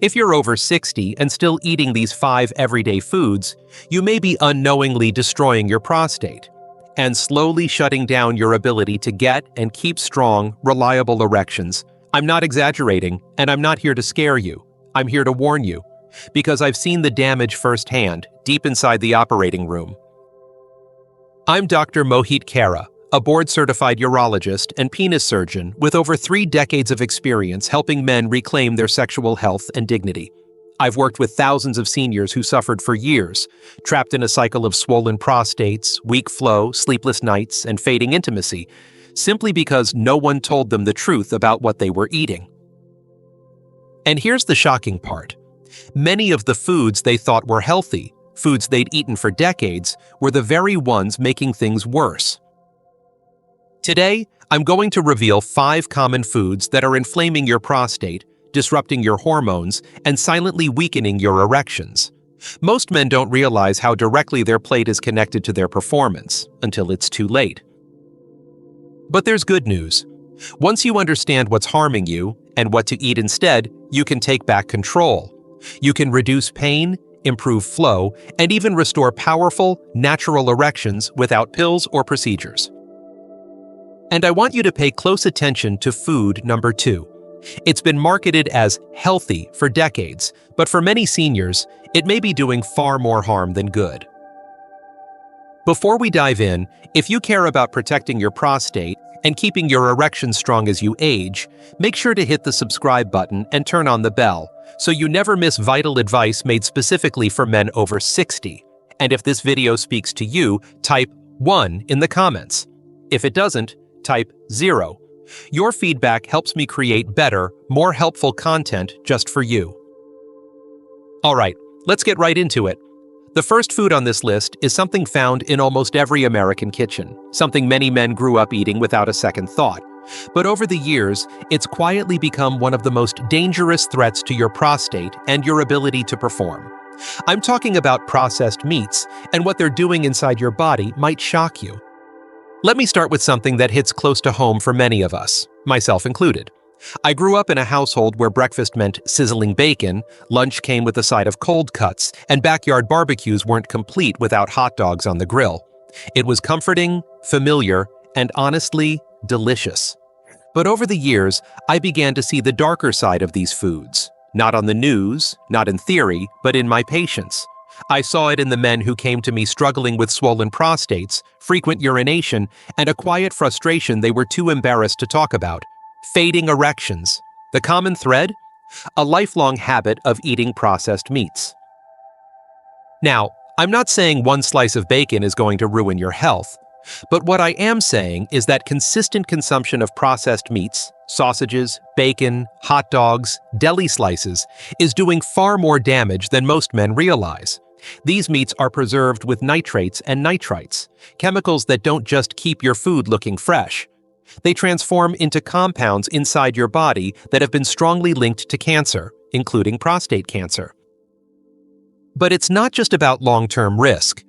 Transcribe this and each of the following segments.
If you're over 60 and still eating these 5 everyday foods, you may be unknowingly destroying your prostate and slowly shutting down your ability to get and keep strong, reliable erections. I'm not exaggerating, and I'm not here to scare you. I'm here to warn you, because I've seen the damage firsthand, deep inside the operating room. I'm Dr. Mohit Kara, a board-certified urologist and penis surgeon with over 3 decades of experience helping men reclaim their sexual health and dignity. I've worked with thousands of seniors who suffered for years, trapped in a cycle of swollen prostates, weak flow, sleepless nights, and fading intimacy, simply because no one told them the truth about what they were eating. And here's the shocking part. Many of the foods they thought were healthy, foods they'd eaten for decades, were the very ones making things worse. Today, I'm going to reveal 5 common foods that are inflaming your prostate, disrupting your hormones, and silently weakening your erections. Most men don't realize how directly their plate is connected to their performance until it's too late. But there's good news. Once you understand what's harming you and what to eat instead, you can take back control. You can reduce pain, improve flow, and even restore powerful, natural erections without pills or procedures. And I want you to pay close attention to food number 2. It's been marketed as healthy for decades, but for many seniors, it may be doing far more harm than good. Before we dive in, if you care about protecting your prostate and keeping your erection strong as you age, make sure to hit the subscribe button and turn on the bell so you never miss vital advice made specifically for men over 60. And if this video speaks to you, type 1 in the comments. If it doesn't, type 0. Your feedback helps me create better, more helpful content just for you. All right, let's get right into it. The first food on this list is something found in almost every American kitchen, something many men grew up eating without a second thought. But over the years, it's quietly become one of the most dangerous threats to your prostate and your ability to perform. I'm talking about processed meats, and what they're doing inside your body might shock you. Let me start with something that hits close to home for many of us, myself included. I grew up in a household where breakfast meant sizzling bacon, lunch came with a side of cold cuts, and backyard barbecues weren't complete without hot dogs on the grill. It was comforting, familiar, and honestly, delicious. But over the years, I began to see the darker side of these foods. Not on the news, not in theory, but in my patients. I saw it in the men who came to me struggling with swollen prostates, frequent urination, and a quiet frustration they were too embarrassed to talk about. Fading erections. The common thread? A lifelong habit of eating processed meats. Now, I'm not saying one slice of bacon is going to ruin your health, but what I am saying is that consistent consumption of processed meats, sausages, bacon, hot dogs, deli slices, is doing far more damage than most men realize. These meats are preserved with nitrates and nitrites, chemicals that don't just keep your food looking fresh. They transform into compounds inside your body that have been strongly linked to cancer, including prostate cancer. But it's not just about long-term risk.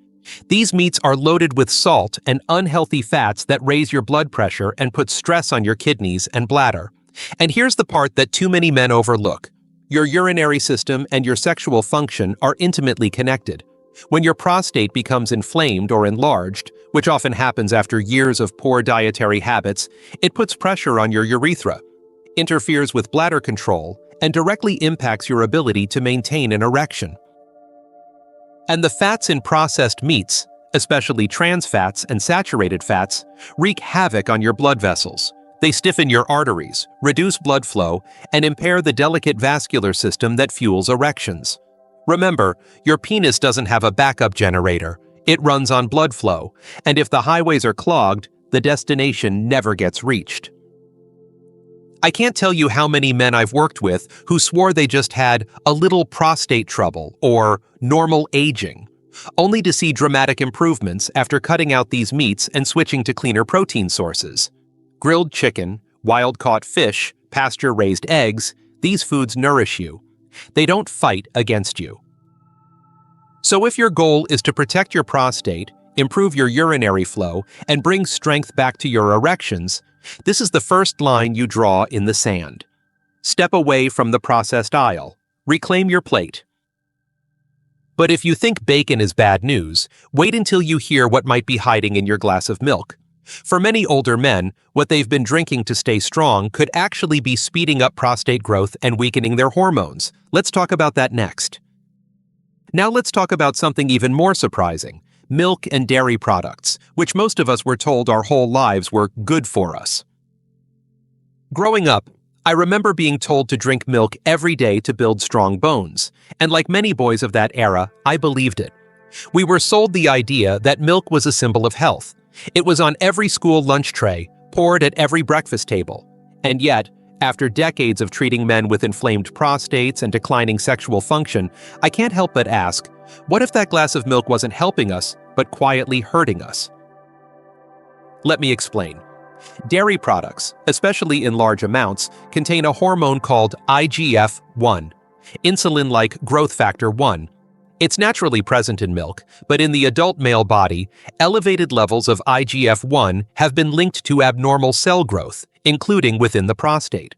These meats are loaded with salt and unhealthy fats that raise your blood pressure and put stress on your kidneys and bladder. And here's the part that too many men overlook. Your urinary system and your sexual function are intimately connected. When your prostate becomes inflamed or enlarged, which often happens after years of poor dietary habits, it puts pressure on your urethra, interferes with bladder control, and directly impacts your ability to maintain an erection. And the fats in processed meats, especially trans fats and saturated fats, wreak havoc on your blood vessels. They stiffen your arteries, reduce blood flow, and impair the delicate vascular system that fuels erections. Remember, your penis doesn't have a backup generator. It runs on blood flow, and if the highways are clogged, the destination never gets reached. I can't tell you how many men I've worked with who swore they just had a little prostate trouble or normal aging, only to see dramatic improvements after cutting out these meats and switching to cleaner protein sources. Grilled chicken, wild-caught fish, pasture-raised eggs, these foods nourish you. They don't fight against you. So if your goal is to protect your prostate, improve your urinary flow, and bring strength back to your erections, this is the first line you draw in the sand. Step away from the processed aisle. Reclaim your plate. But if you think bacon is bad news, wait until you hear what might be hiding in your glass of milk. For many older men, what they've been drinking to stay strong could actually be speeding up prostate growth and weakening their hormones. Let's talk about that next. Now let's talk about something even more surprising: milk and dairy products, which most of us were told our whole lives were good for us. Growing up, I remember being told to drink milk every day to build strong bones, and like many boys of that era, I believed it. We were sold the idea that milk was a symbol of health. It was on every school lunch tray, poured at every breakfast table. And yet, after decades of treating men with inflamed prostates and declining sexual function, I can't help but ask, what if that glass of milk wasn't helping us, but quietly hurting us? Let me explain. Dairy products, especially in large amounts, contain a hormone called IGF-1, insulin-like growth factor 1. It's naturally present in milk, but in the adult male body, elevated levels of IGF-1 have been linked to abnormal cell growth, including within the prostate.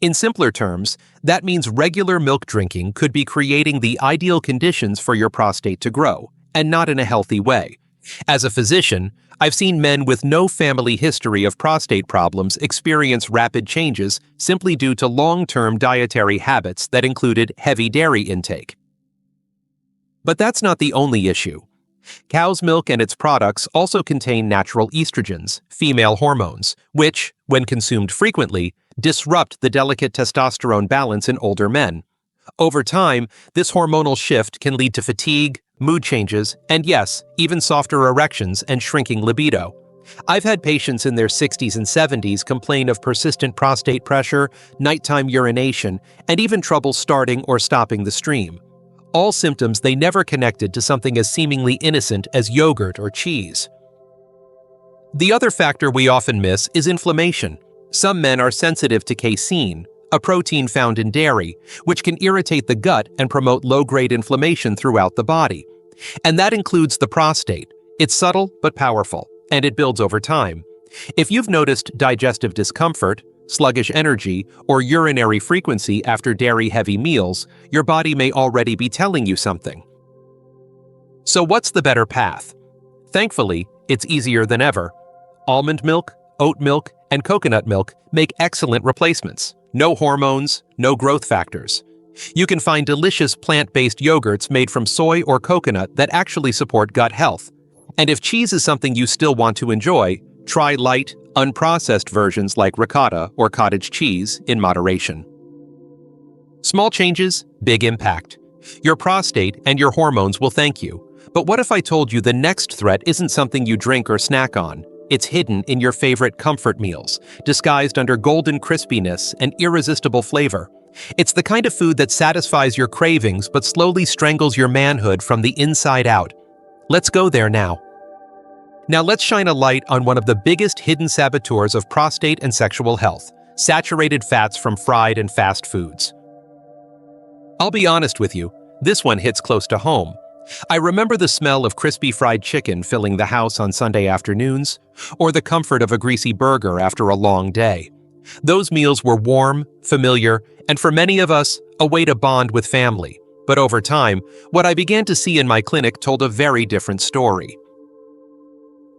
In simpler terms, that means regular milk drinking could be creating the ideal conditions for your prostate to grow, and not in a healthy way. As a physician, I've seen men with no family history of prostate problems experience rapid changes simply due to long-term dietary habits that included heavy dairy intake. But that's not the only issue. Cow's milk and its products also contain natural estrogens, female hormones, which, when consumed frequently, disrupt the delicate testosterone balance in older men. Over time, this hormonal shift can lead to fatigue, mood changes, and yes, even softer erections and shrinking libido. I've had patients in their 60s and 70s complain of persistent prostate pressure, nighttime urination, and even trouble starting or stopping the stream. All symptoms they never connected to something as seemingly innocent as yogurt or cheese. The other factor we often miss is inflammation. Some men are sensitive to casein, a protein found in dairy, which can irritate the gut and promote low-grade inflammation throughout the body. And that includes the prostate. It's subtle but powerful, and it builds over time. If you've noticed digestive discomfort, sluggish energy, or urinary frequency after dairy-heavy meals, your body may already be telling you something. So what's the better path? Thankfully, it's easier than ever. Almond milk, oat milk, and coconut milk make excellent replacements. No hormones, no growth factors. You can find delicious plant-based yogurts made from soy or coconut that actually support gut health. And if cheese is something you still want to enjoy, try light, unprocessed versions like ricotta or cottage cheese in moderation. Small changes, big impact. Your prostate and your hormones will thank you. But what if I told you the next threat isn't something you drink or snack on? It's hidden in your favorite comfort meals, disguised under golden crispiness and irresistible flavor. It's the kind of food that satisfies your cravings but slowly strangles your manhood from the inside out. Let's go there now. Now let's shine a light on one of the biggest hidden saboteurs of prostate and sexual health: saturated fats from fried and fast foods. I'll be honest with you, this one hits close to home. I remember the smell of crispy fried chicken filling the house on Sunday afternoons, or the comfort of a greasy burger after a long day. Those meals were warm, familiar, and for many of us, a way to bond with family. But over time, what I began to see in my clinic told a very different story.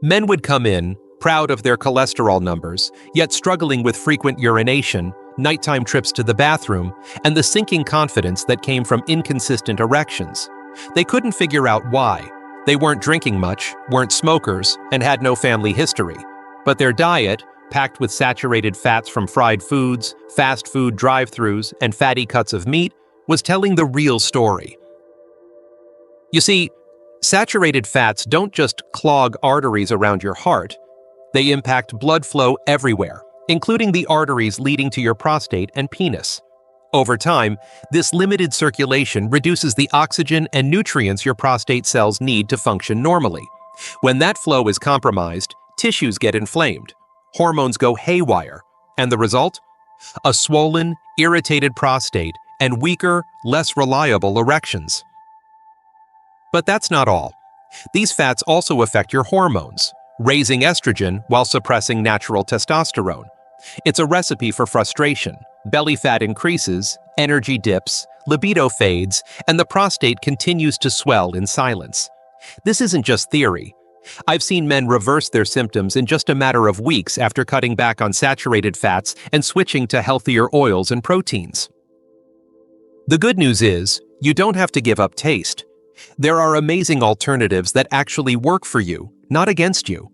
Men would come in, proud of their cholesterol numbers, yet struggling with frequent urination, nighttime trips to the bathroom, and the sinking confidence that came from inconsistent erections. They couldn't figure out why. They weren't drinking much, weren't smokers, and had no family history. But their diet, packed with saturated fats from fried foods, fast food drive-thrus, and fatty cuts of meat, was telling the real story. You see, saturated fats don't just clog arteries around your heart. They impact blood flow everywhere, including the arteries leading to your prostate and penis. Over time, this limited circulation reduces the oxygen and nutrients your prostate cells need to function normally. When that flow is compromised, tissues get inflamed, hormones go haywire, and the result? A swollen, irritated prostate and weaker, less reliable erections. But that's not all. These fats also affect your hormones, raising estrogen while suppressing natural testosterone. It's a recipe for frustration. Belly fat increases, energy dips, libido fades, and the prostate continues to swell in silence. This isn't just theory. I've seen men reverse their symptoms in just a matter of weeks after cutting back on saturated fats and switching to healthier oils and proteins. The good news is, you don't have to give up taste. There are amazing alternatives that actually work for you, not against you.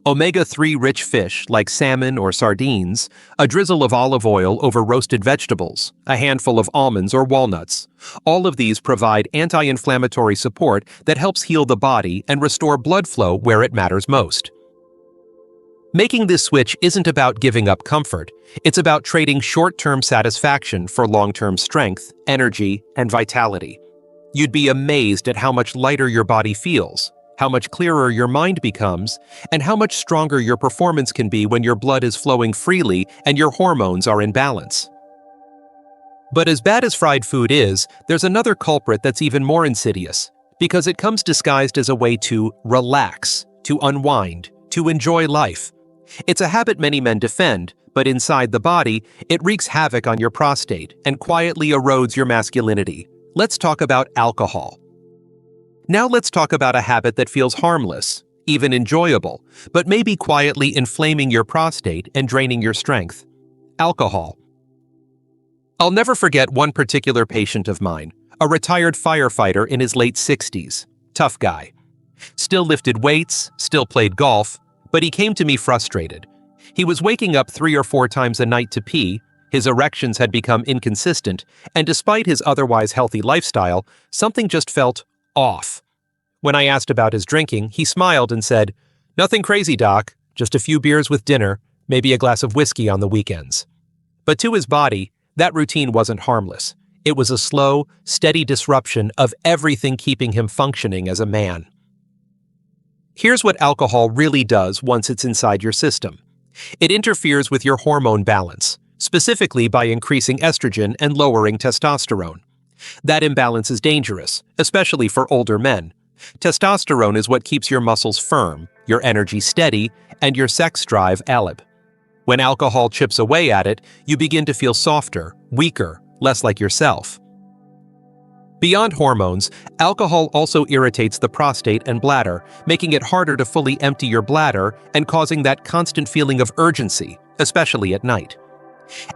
Omega-3 rich fish like salmon or sardines, a drizzle of olive oil over roasted vegetables, a handful of almonds or walnuts. All of these provide anti-inflammatory support that helps heal the body and restore blood flow where it matters most. Making this switch isn't about giving up comfort, it's about trading short-term satisfaction for long-term strength, energy, and vitality. You'd be amazed at how much lighter your body feels, how much clearer your mind becomes, and how much stronger your performance can be when your blood is flowing freely and your hormones are in balance. But as bad as fried food is, there's another culprit that's even more insidious, because it comes disguised as a way to relax, to unwind, to enjoy life. It's a habit many men defend, but inside the body, it wreaks havoc on your prostate and quietly erodes your masculinity. Let's talk about alcohol. Now let's talk about a habit that feels harmless, even enjoyable, but maybe quietly inflaming your prostate and draining your strength. Alcohol. I'll never forget one particular patient of mine, a retired firefighter in his late 60s. Tough guy. Still lifted weights, still played golf, but he came to me frustrated. He was waking up 3 or 4 times a night to pee, his erections had become inconsistent, and despite his otherwise healthy lifestyle, something just felt off. When I asked about his drinking, he smiled and said, "Nothing crazy, doc, just a few beers with dinner, maybe a glass of whiskey on the weekends." But to his body, that routine wasn't harmless. It was a slow, steady disruption of everything keeping him functioning as a man. Here's what alcohol really does once it's inside your system. It interferes with your hormone balance, specifically by increasing estrogen and lowering testosterone. That imbalance is dangerous, especially for older men. Testosterone is what keeps your muscles firm, your energy steady, and your sex drive alib. When alcohol chips away at it, you begin to feel softer, weaker, less like yourself. Beyond hormones, alcohol also irritates the prostate and bladder, making it harder to fully empty your bladder and causing that constant feeling of urgency, especially at night.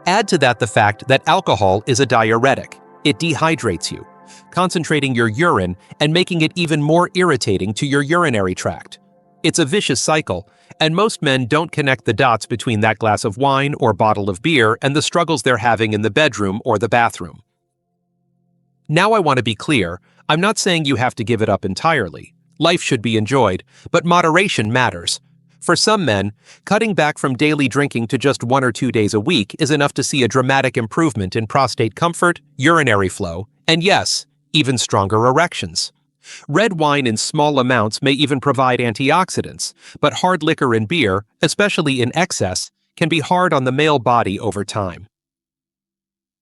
Add to that the fact that alcohol is a diuretic. It dehydrates you, concentrating your urine and making it even more irritating to your urinary tract. It's a vicious cycle, and most men don't connect the dots between that glass of wine or bottle of beer and the struggles they're having in the bedroom or the bathroom. Now I want to be clear, I'm not saying you have to give it up entirely. Life should be enjoyed, but moderation matters. For some men, cutting back from daily drinking to just 1 or 2 days a week is enough to see a dramatic improvement in prostate comfort, urinary flow, and yes, even stronger erections. Red wine in small amounts may even provide antioxidants, but hard liquor and beer, especially in excess, can be hard on the male body over time.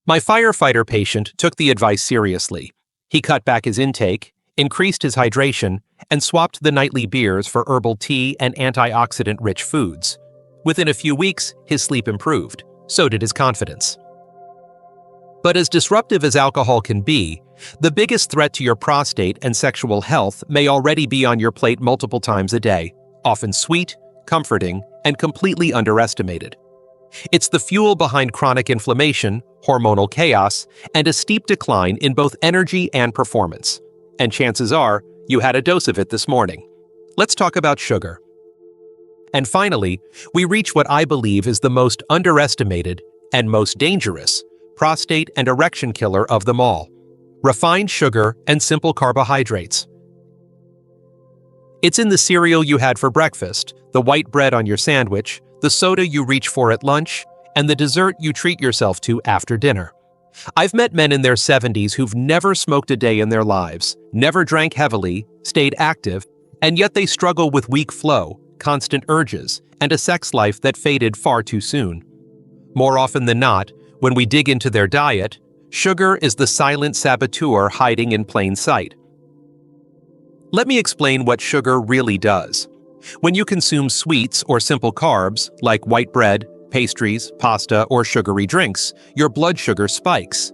My firefighter patient took the advice seriously. He cut back his intake, increased his hydration, and swapped the nightly beers for herbal tea and antioxidant-rich foods. Within a few weeks, his sleep improved. So did his confidence. But as disruptive as alcohol can be, the biggest threat to your prostate and sexual health may already be on your plate multiple times a day, often sweet, comforting, and completely underestimated. It's the fuel behind chronic inflammation, hormonal chaos, and a steep decline in both energy and performance. And chances are, you had a dose of it this morning. Let's talk about sugar. And finally, we reach what I believe is the most underestimated and most dangerous prostate and erection killer of them all: refined sugar and simple carbohydrates. It's in the cereal you had for breakfast, the white bread on your sandwich, the soda you reach for at lunch, and the dessert you treat yourself to after dinner. I've met men in their 70s who've never smoked a day in their lives, never drank heavily, stayed active, and yet they struggle with weak flow, constant urges, and a sex life that faded far too soon. More often than not, when we dig into their diet, sugar is the silent saboteur hiding in plain sight. Let me explain what sugar really does. When you consume sweets or simple carbs, like white bread, pastries, pasta, or sugary drinks, your blood sugar spikes.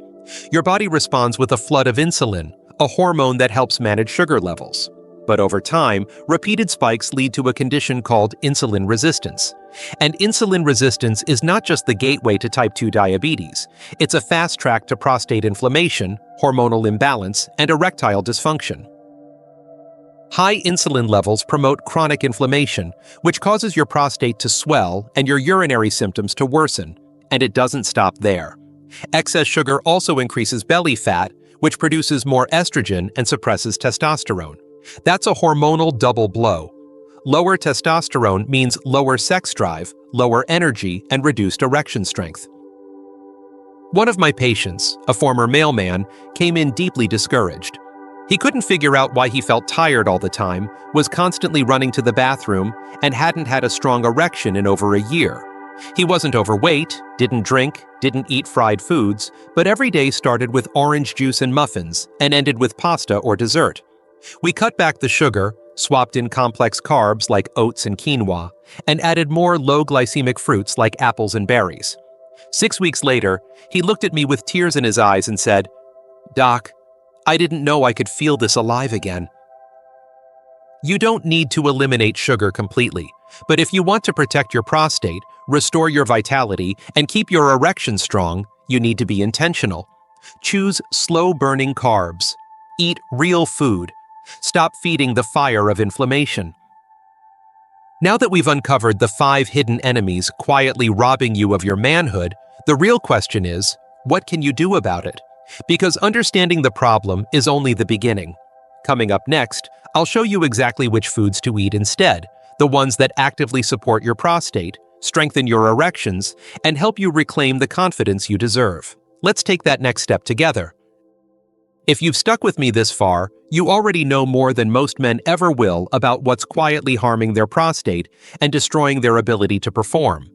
Your body responds with a flood of insulin, a hormone that helps manage sugar levels. But over time, repeated spikes lead to a condition called insulin resistance. And insulin resistance is not just the gateway to type 2 diabetes. It's a fast track to prostate inflammation, hormonal imbalance, and erectile dysfunction. High insulin levels promote chronic inflammation, which causes your prostate to swell and your urinary symptoms to worsen. And it doesn't stop there. Excess sugar also increases belly fat, which produces more estrogen and suppresses testosterone. That's a hormonal double blow. Lower testosterone means lower sex drive, lower energy, and reduced erection strength. One of my patients, a former mailman, came in deeply discouraged. He couldn't figure out why he felt tired all the time, was constantly running to the bathroom, and hadn't had a strong erection in over a year. He wasn't overweight, didn't drink, didn't eat fried foods, but every day started with orange juice and muffins and ended with pasta or dessert. We cut back the sugar, swapped in complex carbs like oats and quinoa, and added more low glycemic fruits like apples and berries. 6 weeks later, he looked at me with tears in his eyes and said, "Doc, I didn't know I could feel this alive again." You don't need to eliminate sugar completely, but if you want to protect your prostate, restore your vitality, and keep your erection strong, you need to be intentional. Choose slow-burning carbs. Eat real food. Stop feeding the fire of inflammation. Now that we've uncovered the 5 hidden enemies quietly robbing you of your manhood, the real question is, what can you do about it? Because understanding the problem is only the beginning. Coming up next, I'll show you exactly which foods to eat instead, the ones that actively support your prostate, strengthen your erections, and help you reclaim the confidence you deserve. Let's take that next step together. If you've stuck with me this far, you already know more than most men ever will about what's quietly harming their prostate and destroying their ability to perform.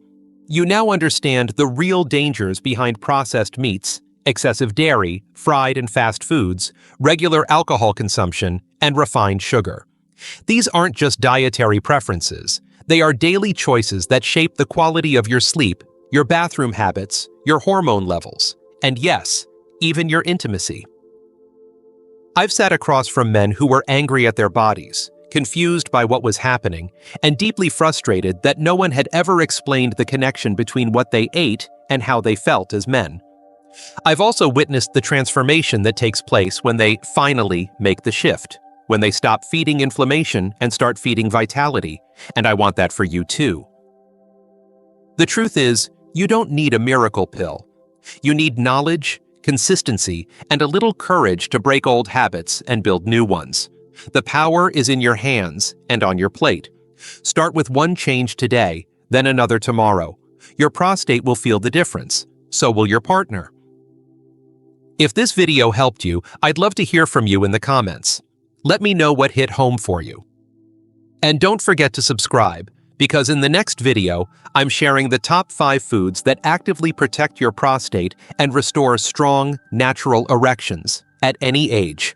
You now understand the real dangers behind processed meats, excessive dairy, fried and fast foods, regular alcohol consumption, and refined sugar. These aren't just dietary preferences. They are daily choices that shape the quality of your sleep, your bathroom habits, your hormone levels, and yes, even your intimacy. I've sat across from men who were angry at their bodies, confused by what was happening, and deeply frustrated that no one had ever explained the connection between what they ate and how they felt as men. I've also witnessed the transformation that takes place when they finally make the shift, when they stop feeding inflammation and start feeding vitality, and I want that for you too. The truth is, you don't need a miracle pill. You need knowledge, consistency, and a little courage to break old habits and build new ones. The power is in your hands and on your plate. Start with one change today, then another tomorrow. Your prostate will feel the difference. So will your partner. If this video helped you, I'd love to hear from you in the comments. Let me know what hit home for you. And don't forget to subscribe, because in the next video, I'm sharing the top 5 foods that actively protect your prostate and restore strong, natural erections at any age.